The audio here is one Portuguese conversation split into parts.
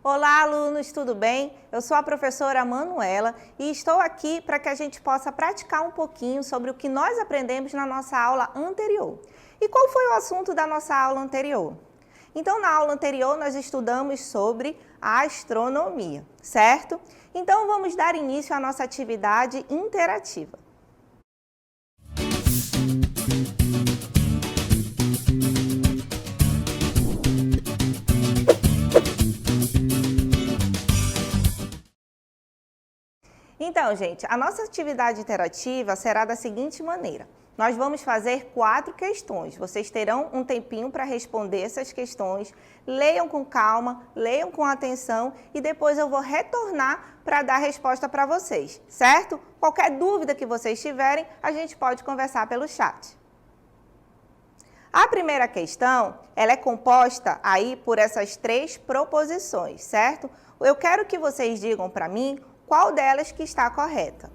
Olá, alunos, tudo bem? Eu sou a professora Manuela e estou aqui para que a gente possa praticar um pouquinho sobre o que nós aprendemos na nossa aula anterior. E qual foi o assunto da nossa aula anterior? Então, na aula anterior, nós estudamos sobre a astronomia, certo? Então, vamos dar início à nossa atividade interativa. Então, gente, a nossa atividade interativa será da seguinte maneira. Nós vamos fazer 4 questões. Vocês terão um tempinho para responder essas questões. Leiam com calma, leiam com atenção e depois eu vou retornar para dar a resposta para vocês, certo? Qualquer dúvida que vocês tiverem, a gente pode conversar pelo chat. A primeira questão, ela é composta aí por essas 3 proposições, certo? Eu quero que vocês digam para mim qual delas que está correta.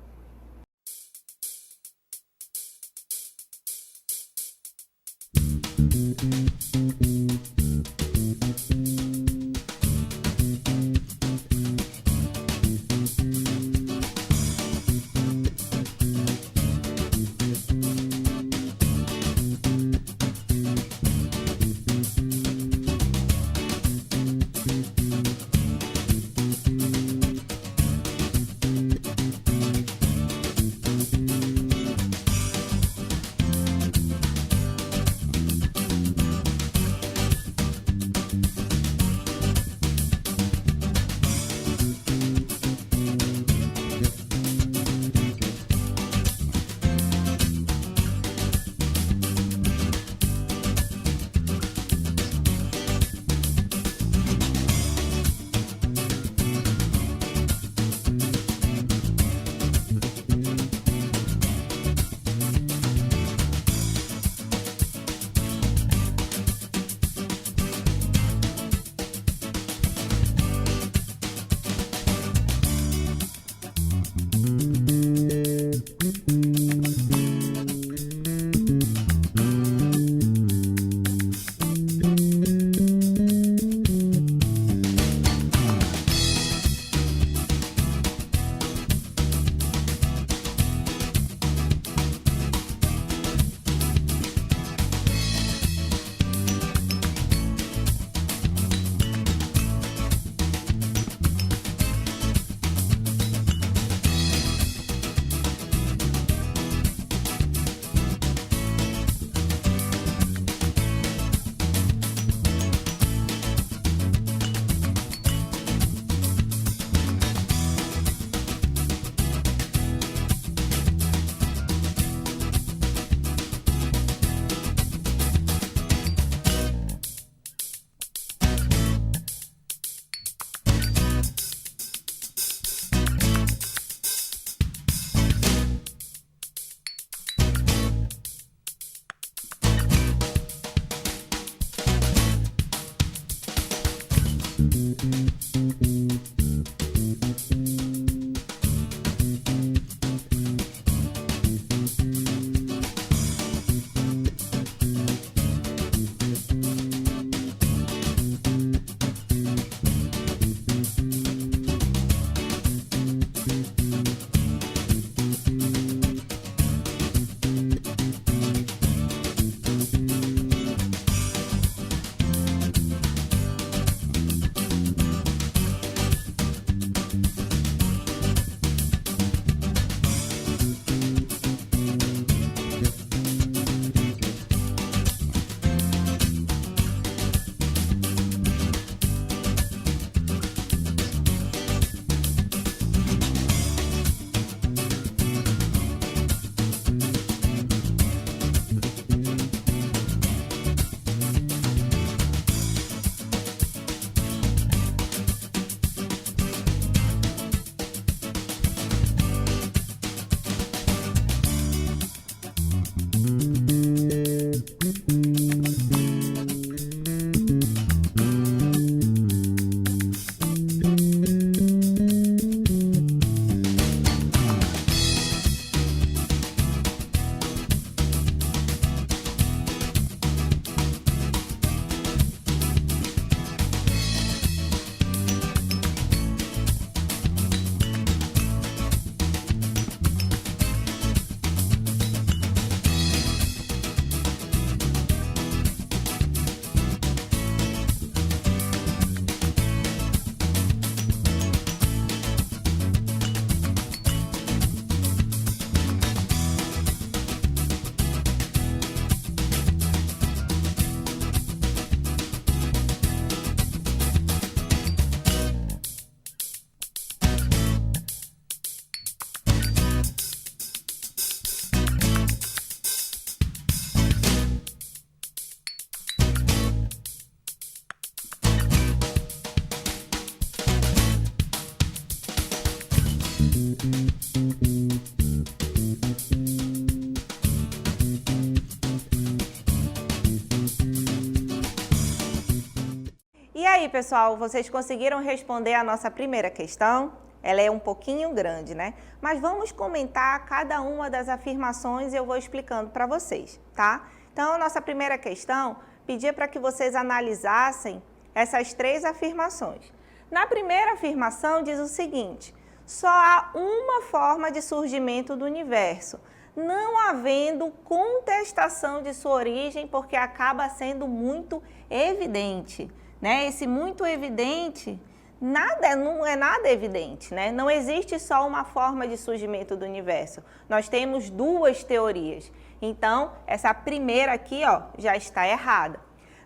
aí, pessoal, vocês conseguiram responder a nossa primeira questão? Ela é um pouquinho grande, né? Mas vamos comentar cada uma das afirmações e eu vou explicando para vocês, tá? Então, a nossa primeira questão pedia para que vocês analisassem essas 3 afirmações. Na primeira afirmação diz o seguinte: só há uma forma de surgimento do universo, não havendo contestação de sua origem, porque acaba sendo muito evidente, né? Esse muito evidente, não é nada evidente, né? Não existe só uma forma de surgimento do universo. Nós temos 2 teorias. Então, essa primeira aqui, ó, já está errada.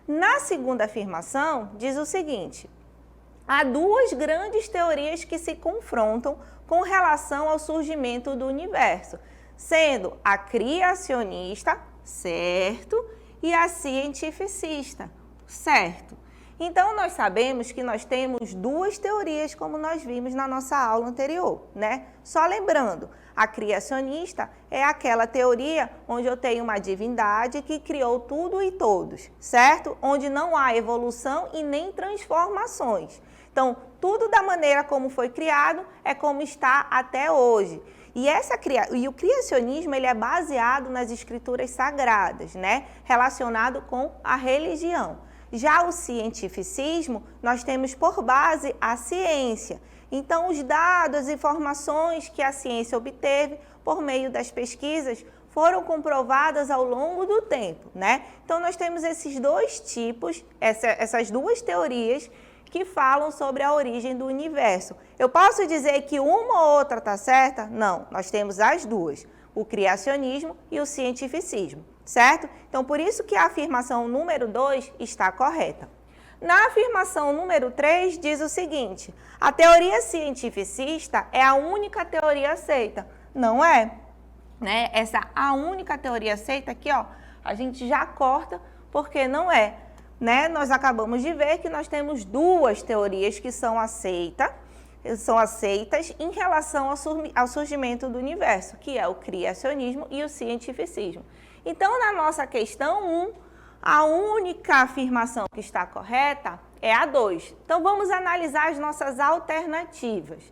Na segunda afirmação, diz o seguinte: há 2 grandes teorias que se confrontam com relação ao surgimento do universo, sendo a criacionista, certo, e a cientificista, certo. Então, nós sabemos que nós temos 2 teorias, como nós vimos na nossa aula anterior, né? Só lembrando, a criacionista é aquela teoria onde eu tenho uma divindade que criou tudo e todos, certo? Onde não há evolução e nem transformações. Então, tudo da maneira como foi criado é como está até hoje. E o criacionismo ele é baseado nas escrituras sagradas, né? Relacionado com a religião. Já o cientificismo, nós temos por base a ciência. Então, os dados, as informações que a ciência obteve por meio das pesquisas foram comprovadas ao longo do tempo, né? Então, nós temos esses 2 tipos, essas 2 teorias que falam sobre a origem do universo. Eu posso dizer que uma ou outra está certa? Não, nós temos as 2, o criacionismo e o cientificismo, certo? Então, por isso que a afirmação número 2 está correta. Na afirmação número 3 diz o seguinte: a teoria cientificista é a única teoria aceita. Não é, né? A única teoria aceita aqui, ó, a gente já corta porque não é, né? Nós acabamos de ver que nós temos 2 teorias que são aceitas em relação ao surgimento do universo, que é o criacionismo e o cientificismo. Então, na nossa questão 1, a única afirmação que está correta é a 2. Então, vamos analisar as nossas alternativas,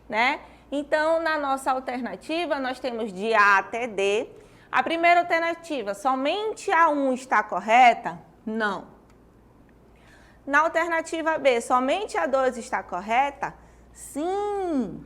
né? Então, na nossa alternativa, nós temos de A até D. A primeira alternativa, somente a 1 está correta? Não. Na alternativa B, somente a 2 está correta? Sim.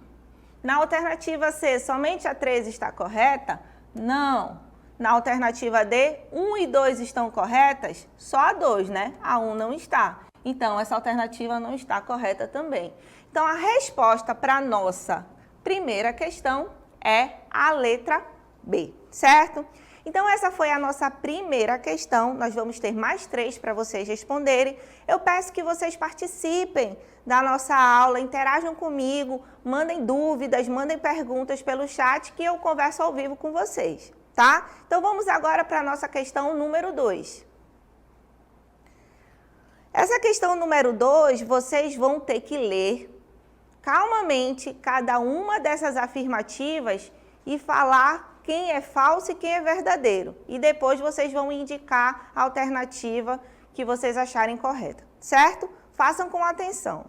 Na alternativa C, somente a 3 está correta? Não. Na alternativa D, 1 e 2 estão corretas? Só a 2, né? A 1 não está. Então, essa alternativa não está correta também. Então, a resposta para a nossa primeira questão é a letra B, certo? Então, essa foi a nossa primeira questão. Nós vamos ter mais 3 para vocês responderem. Eu peço que vocês participem da nossa aula, interajam comigo, mandem dúvidas, mandem perguntas pelo chat que eu converso ao vivo com vocês, tá? Então, vamos agora para a nossa questão número 2. Essa questão número 2, vocês vão ter que ler calmamente cada uma dessas afirmativas e falar quem é falso e quem é verdadeiro. E depois vocês vão indicar a alternativa que vocês acharem correta, certo? Façam com atenção.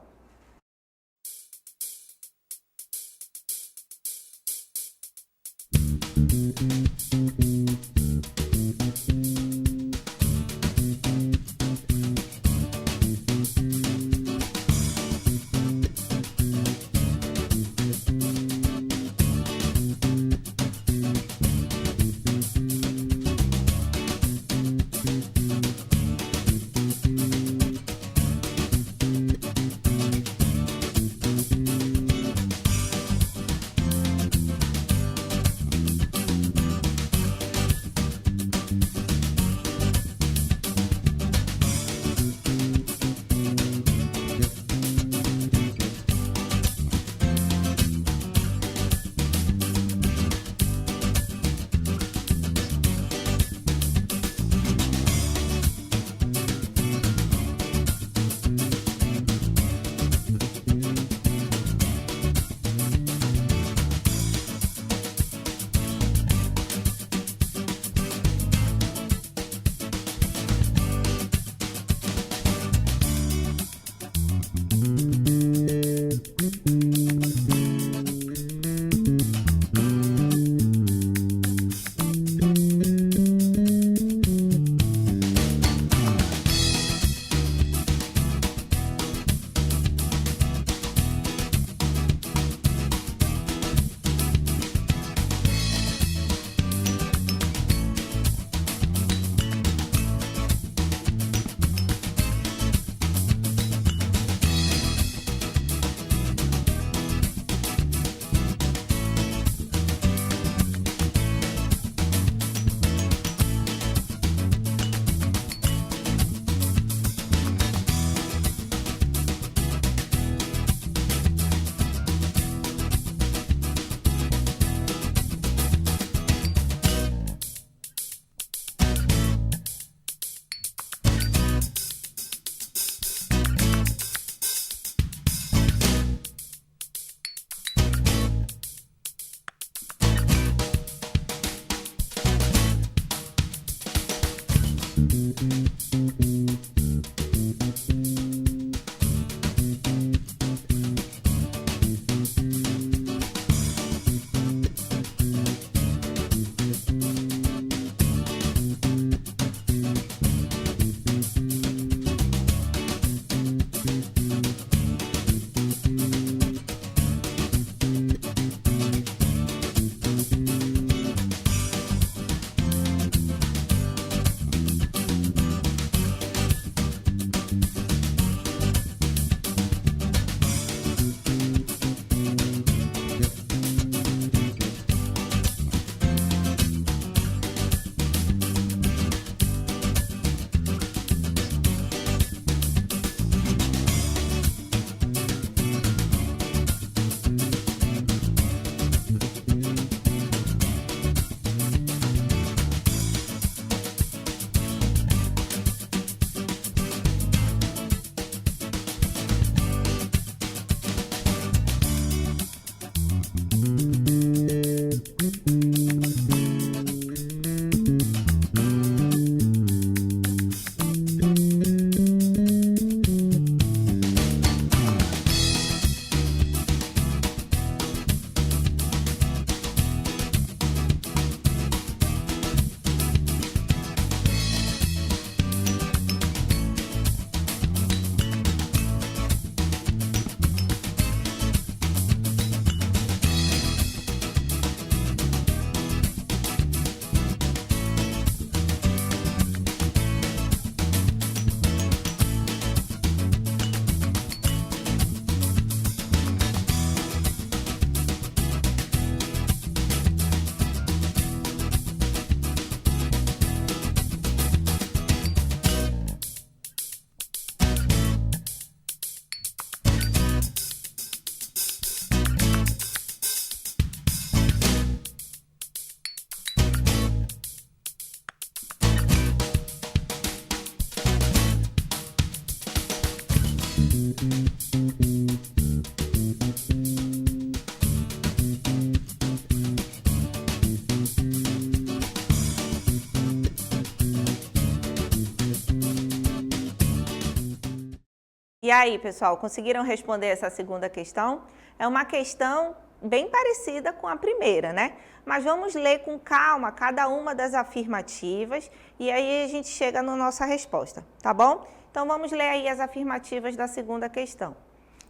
E aí, pessoal, conseguiram responder essa segunda questão? É uma questão bem parecida com a primeira, né? Mas vamos ler com calma cada uma das afirmativas e aí a gente chega na nossa resposta, tá bom? Então vamos ler aí as afirmativas da segunda questão.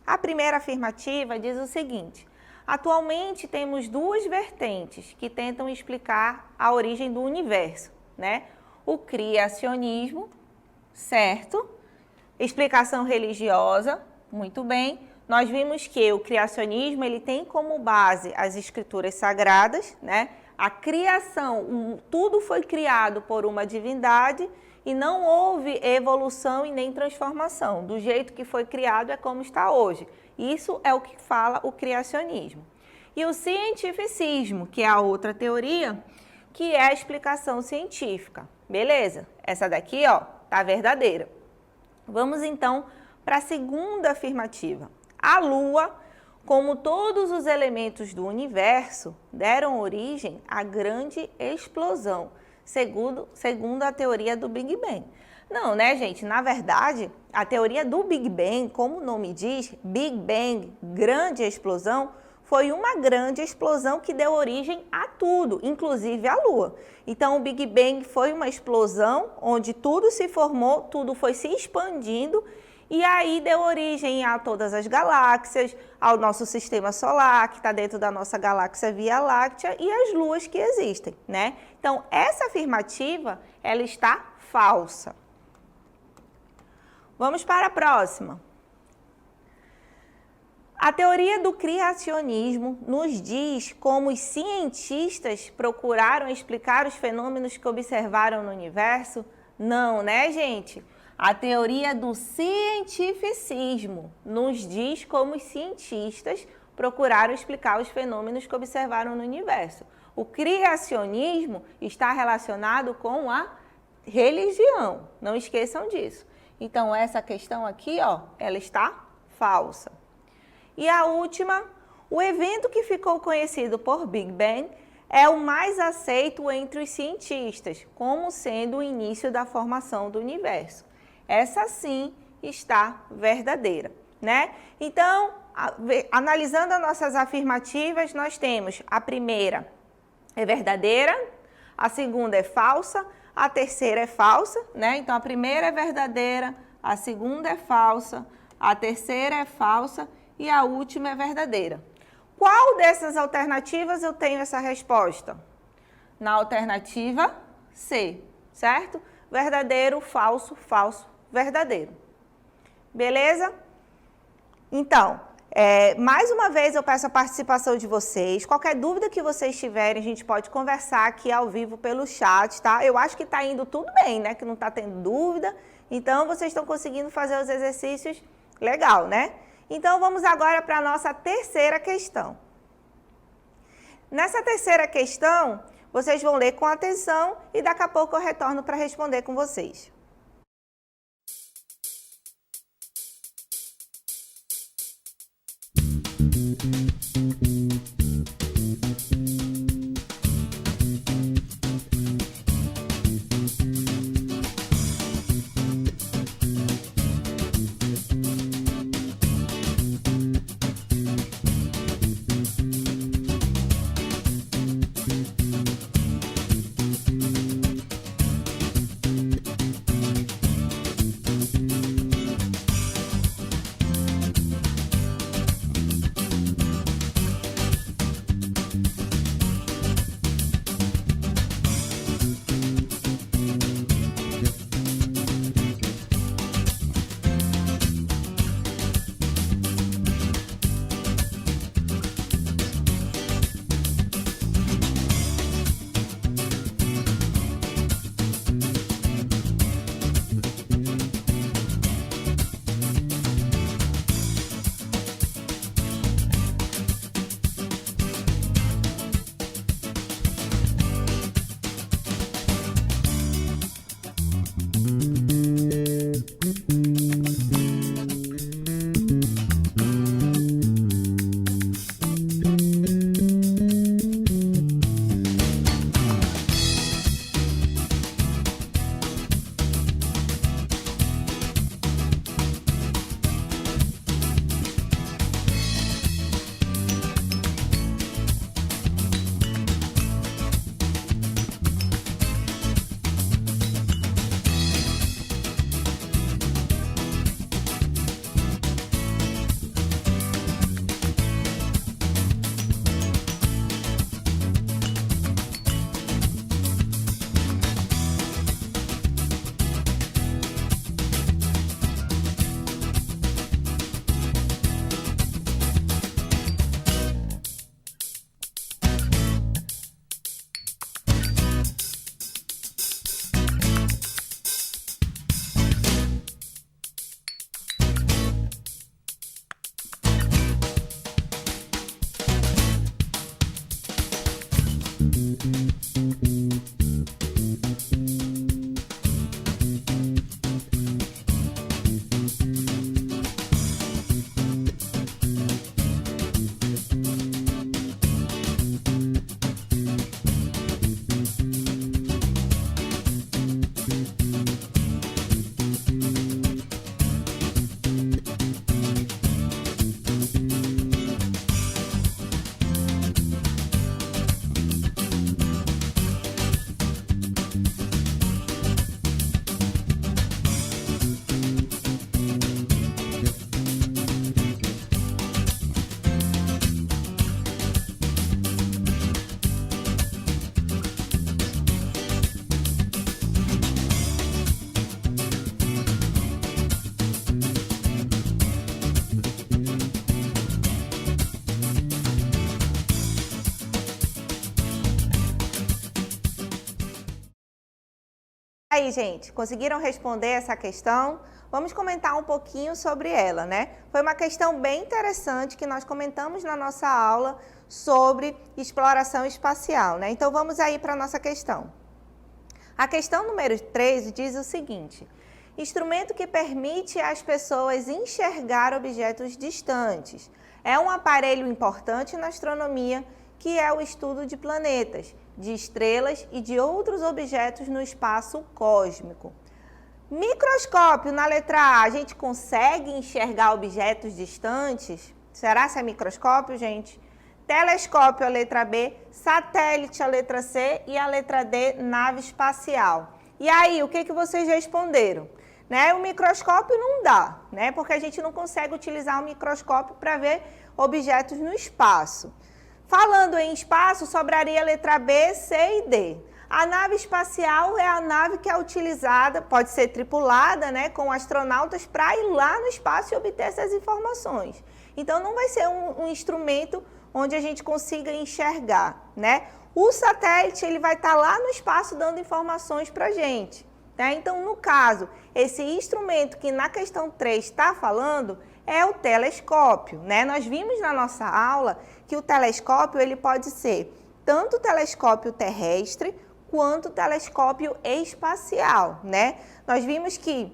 A primeira afirmativa diz o seguinte: atualmente temos duas vertentes que tentam explicar a origem do universo, né? O criacionismo, certo? Explicação religiosa, muito bem. Nós vimos que o criacionismo ele tem como base as escrituras sagradas, né? A criação, tudo foi criado por uma divindade e não houve evolução e nem transformação. Do jeito que foi criado é como está hoje. Isso é o que fala o criacionismo. E o cientificismo, que é a outra teoria, que é a explicação científica. Beleza? Essa daqui, ó, tá verdadeira. Vamos então para a segunda afirmativa. A Lua, como todos os elementos do universo, deram origem à grande explosão, segundo a teoria do Big Bang. Não, né, gente? Na verdade, a teoria do Big Bang, como o nome diz, Big Bang, grande explosão, foi uma grande explosão que deu origem a tudo, inclusive a Lua. Então, o Big Bang foi uma explosão onde tudo se formou, tudo foi se expandindo e aí deu origem a todas as galáxias, ao nosso sistema solar, que está dentro da nossa galáxia Via Láctea e as luas que existem, né? Então, essa afirmativa, ela está falsa. Vamos para a próxima. A teoria do criacionismo nos diz como os cientistas procuraram explicar os fenômenos que observaram no universo? Não, né, gente? A teoria do cientificismo nos diz como os cientistas procuraram explicar os fenômenos que observaram no universo. O criacionismo está relacionado com a religião, não esqueçam disso. Então, essa questão aqui, ó, ela está falsa. E a última, o evento que ficou conhecido por Big Bang é o mais aceito entre os cientistas, como sendo o início da formação do universo. Essa sim está verdadeira, né? Então, analisando as nossas afirmativas, nós temos a primeira é verdadeira, a segunda é falsa, a terceira é falsa, né? Então, a primeira é verdadeira, a segunda é falsa, a terceira é falsa e a última é verdadeira. Qual dessas alternativas eu tenho essa resposta? Na alternativa C, certo? Verdadeiro, falso, falso, verdadeiro. Beleza? Então, mais uma vez eu peço a participação de vocês. Qualquer dúvida que vocês tiverem, a gente pode conversar aqui ao vivo pelo chat, tá? Eu acho que está indo tudo bem, né? Que não está tendo dúvida. Então, vocês estão conseguindo fazer os exercícios legal, né? Então, vamos agora para a nossa terceira questão. Nessa terceira questão, vocês vão ler com atenção e daqui a pouco eu retorno para responder com vocês. Aí, gente, conseguiram responder essa questão? Vamos comentar um pouquinho sobre ela, né? Foi uma questão bem interessante que nós comentamos na nossa aula sobre exploração espacial, né? Então, vamos aí para a nossa questão. A questão número 13 diz o seguinte: instrumento que permite às pessoas enxergar objetos distantes. É um aparelho importante na astronomia que é o estudo de planetas, de estrelas e de outros objetos no espaço cósmico. Microscópio, na letra A, a gente consegue enxergar objetos distantes? Será que é microscópio, gente? Telescópio, a letra B, satélite, a letra C e a letra D, nave espacial. E aí, o que vocês responderam? Né? O microscópio não dá, né? Porque a gente não consegue utilizar o microscópio para ver objetos no espaço. Falando em espaço, sobraria a letra B, C e D. A nave espacial é a nave que é utilizada, pode ser tripulada, né, com astronautas para ir lá no espaço e obter essas informações. Então, não vai ser um instrumento onde a gente consiga enxergar, né? O satélite, ele vai estar lá no espaço dando informações para a gente, tá? Então, no caso, esse instrumento que na questão 3 está falando é o telescópio, né? Nós vimos na nossa aula que o telescópio, ele pode ser tanto telescópio terrestre quanto telescópio espacial, né? Nós vimos que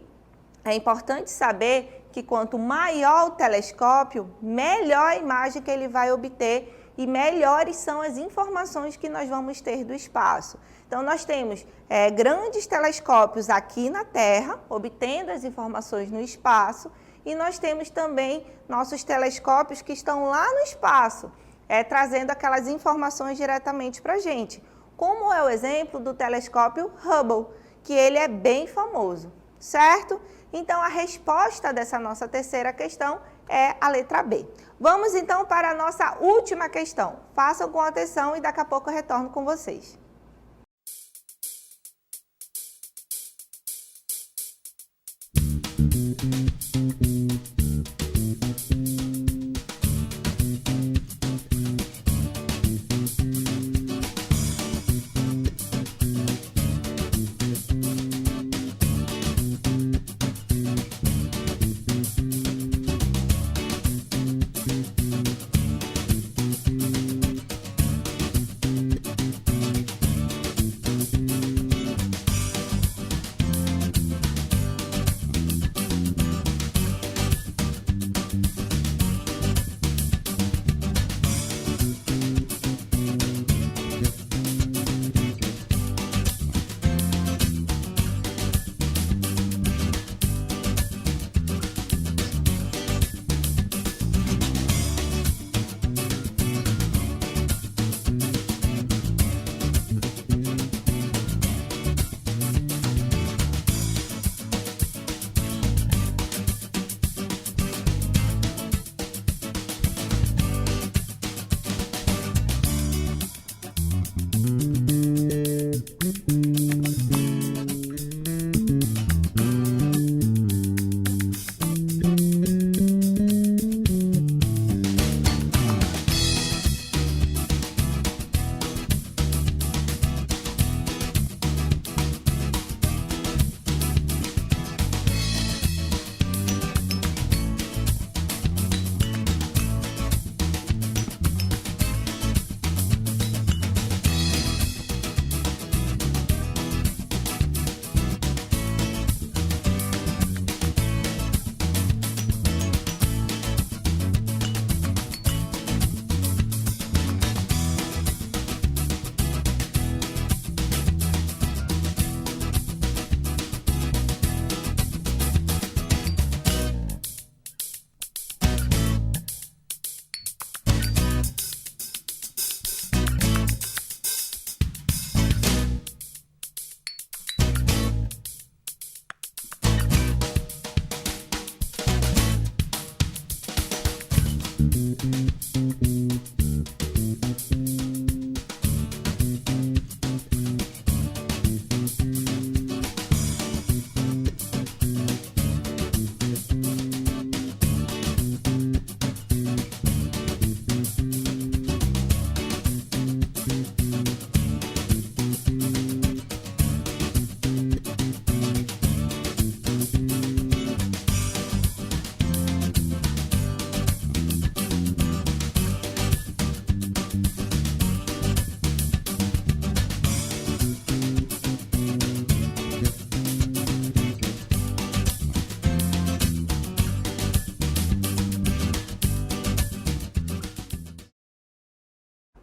é importante saber que quanto maior o telescópio, melhor a imagem que ele vai obter e melhores são as informações que nós vamos ter do espaço. Então, nós temos grandes telescópios aqui na Terra, obtendo as informações no espaço, e nós temos também nossos telescópios que estão lá no espaço, trazendo aquelas informações diretamente para a gente. Como é o exemplo do telescópio Hubble, que ele é bem famoso, certo? Então, a resposta dessa nossa terceira questão é a letra B. Vamos então para a nossa última questão. Façam com atenção e daqui a pouco eu retorno com vocês.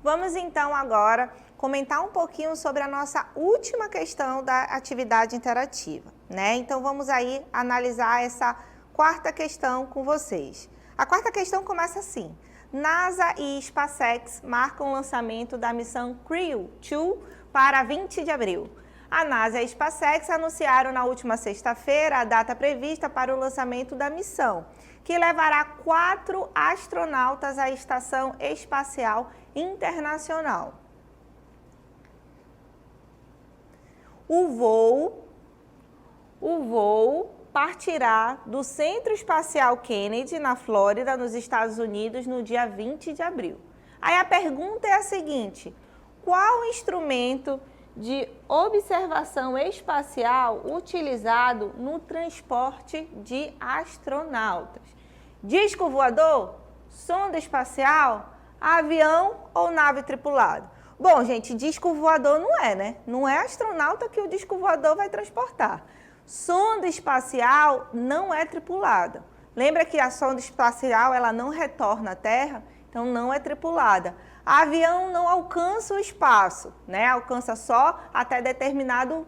Vamos então agora comentar um pouquinho sobre a nossa última questão da atividade interativa, né? Então vamos aí analisar essa quarta questão com vocês. A quarta questão começa assim: NASA e SpaceX marcam o lançamento da missão Crew-2 para 20 de abril. A NASA e a SpaceX anunciaram na última sexta-feira a data prevista para o lançamento da missão, que levará 4 astronautas à Estação Espacial Internacional. O voo partirá do Centro Espacial Kennedy, na Flórida, nos Estados Unidos, no dia 20 de abril. Aí a pergunta é a seguinte: qual instrumento de observação espacial utilizado no transporte de astronautas? Disco voador, sonda espacial, avião ou nave tripulada? Bom, gente, disco voador não é, né? Não é astronauta que o disco voador vai transportar. Sonda espacial não é tripulada. Lembra que a sonda espacial ela não retorna à Terra? Então não é tripulada. Avião não alcança o espaço, né? Alcança só até determinada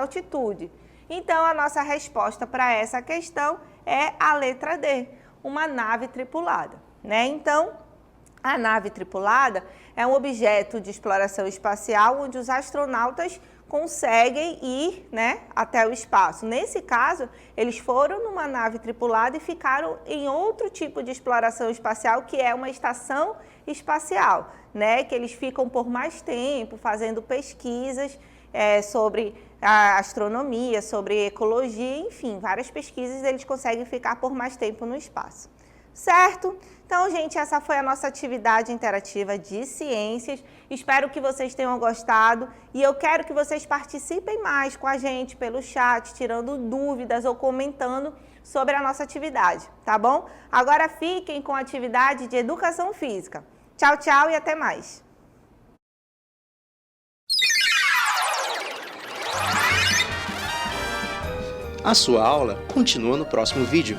altitude. Então a nossa resposta para essa questão é a letra D, uma nave tripulada, né? Então a nave tripulada é um objeto de exploração espacial onde os astronautas conseguem ir, né, até o espaço. Nesse caso, eles foram numa nave tripulada e ficaram em outro tipo de exploração espacial, que é uma estação espacial, né, que eles ficam por mais tempo fazendo pesquisas sobre a astronomia, sobre ecologia, enfim, várias pesquisas eles conseguem ficar por mais tempo no espaço. Certo? Então, gente, essa foi a nossa atividade interativa de ciências. Espero que vocês tenham gostado e eu quero que vocês participem mais com a gente pelo chat, tirando dúvidas ou comentando sobre a nossa atividade, tá bom? Agora fiquem com a atividade de educação física. Tchau, tchau e até mais! A sua aula continua no próximo vídeo.